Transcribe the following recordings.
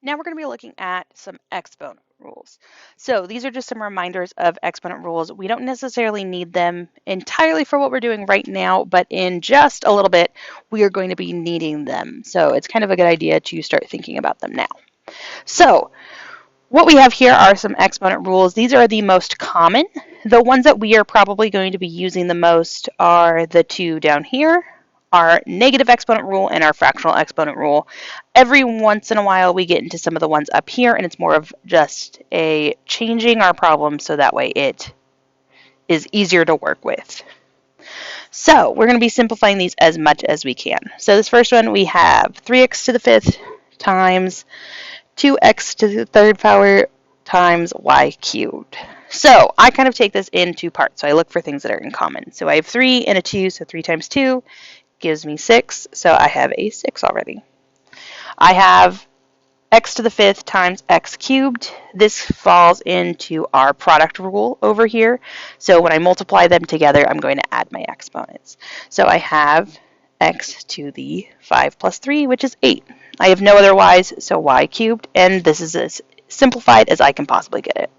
Now we're going to be looking at some exponent rules. So these are just some reminders of exponent rules. We don't necessarily need them entirely for what we're doing right now, but in just a little bit, we are going to be needing them. So it's kind of a good idea to start thinking about them now. So what we have here are some exponent rules. These are the most common. The ones that we are probably going to be using the most are the two down here, our negative exponent rule and our fractional exponent rule. Every once in a while we get into some of the ones up here, and it's more of just a changing our problem so that way it is easier to work with. So we're going to be simplifying these as much as we can. So this first one, we have 3x to the fifth times 2x to the third power times y cubed. So I kind of take this in two parts. So I look for things that are in common. So I have 3 and a 2, so 3 times 2 gives me 6. So I have a 6 already. I have x to the fifth times x cubed. This falls into our product rule over here. So when I multiply them together, I'm going to add my exponents. So I have x to the 5 plus 3, which is 8. I have no other y's, so y cubed, and this is as simplified as I can possibly get it.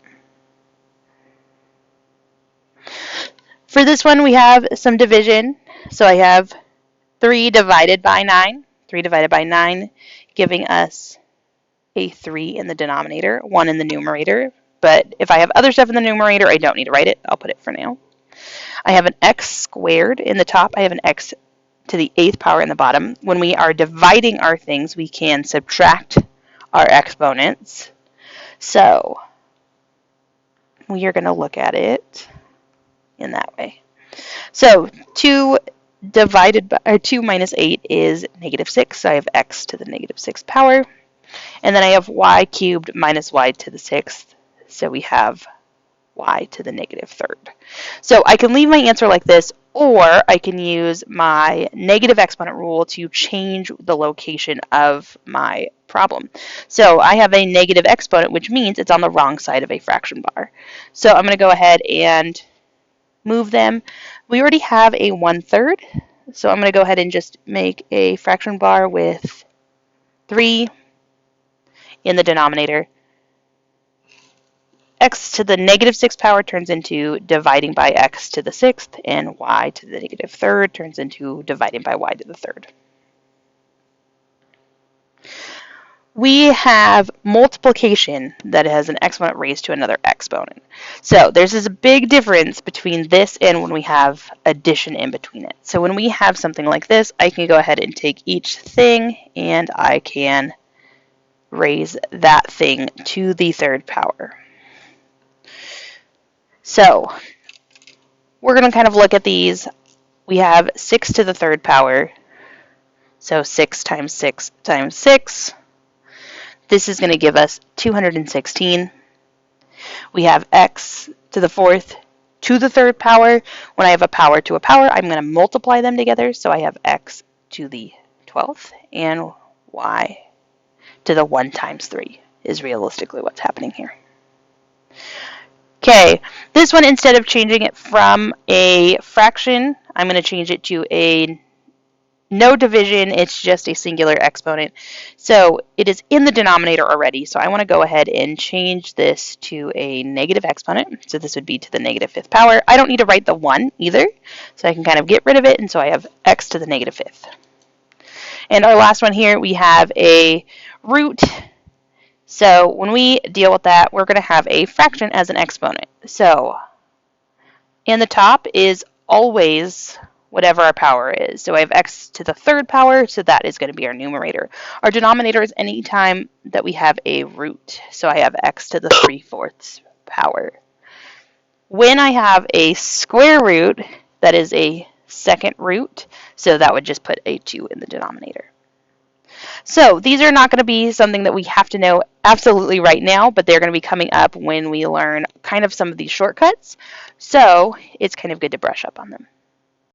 For this one, we have some division. So I have 3 divided by 9. 3 divided by 9, giving us a 3 in the denominator, 1 in the numerator. But if I have other stuff in the numerator, I don't need to write it. I'll put it for now. I have an x squared in the top. I have an x to the 8th power in the bottom. When we are dividing our things, we can subtract our exponents. So we are going to look at it in that way. So 2 divided by, or 2 minus 8 is negative 6. So I have x to the negative 6th power. And then I have y cubed minus y to the 6th. So we have y to the negative 3rd. So I can leave my answer like this, or I can use my negative exponent rule to change the location of my problem. So I have a negative exponent, which means it's on the wrong side of a fraction bar. So I'm going to go ahead and move them. We already have a 1/3, so I'm going to go ahead and just make a fraction bar with 3 in the denominator. X to the negative 6th power turns into dividing by x to the 6th, and y to the negative 3rd turns into dividing by y to the 3rd. We have multiplication that has an exponent raised to another exponent. So there's this big difference between this and when we have addition in between it. So when we have something like this, I can go ahead and take each thing and I can raise that thing to the 3rd power. So we're going to kind of look at these. We have 6 to the 3rd power. So 6 times 6 times 6. This is going to give us 216. We have x to the 4th to the 3rd power. When I have a power to a power, I'm going to multiply them together. So I have x to the 12th and y to the 1 times 3 is realistically what's happening here. Okay, this one, instead of changing it from a fraction, I'm going to change it to a no division. It's just a singular exponent. So it is in the denominator already. So I want to go ahead and change this to a negative exponent. So this would be to the negative 5th power. I don't need to write the 1 either. So I can kind of get rid of it. And so I have x to the negative 5th. And our last one here, we have a root. So when we deal with that, we're going to have a fraction as an exponent. So in the top is always whatever our power is. So I have x to the 3rd power, so that is going to be our numerator. Our denominator is any time that we have a root. So I have x to the 3/4 power. When I have a square root, that is a second root, so that would just put a 2 in the denominator. So these are not going to be something that we have to know absolutely right now, but they're going to be coming up when we learn kind of some of these shortcuts. So it's kind of good to brush up on them.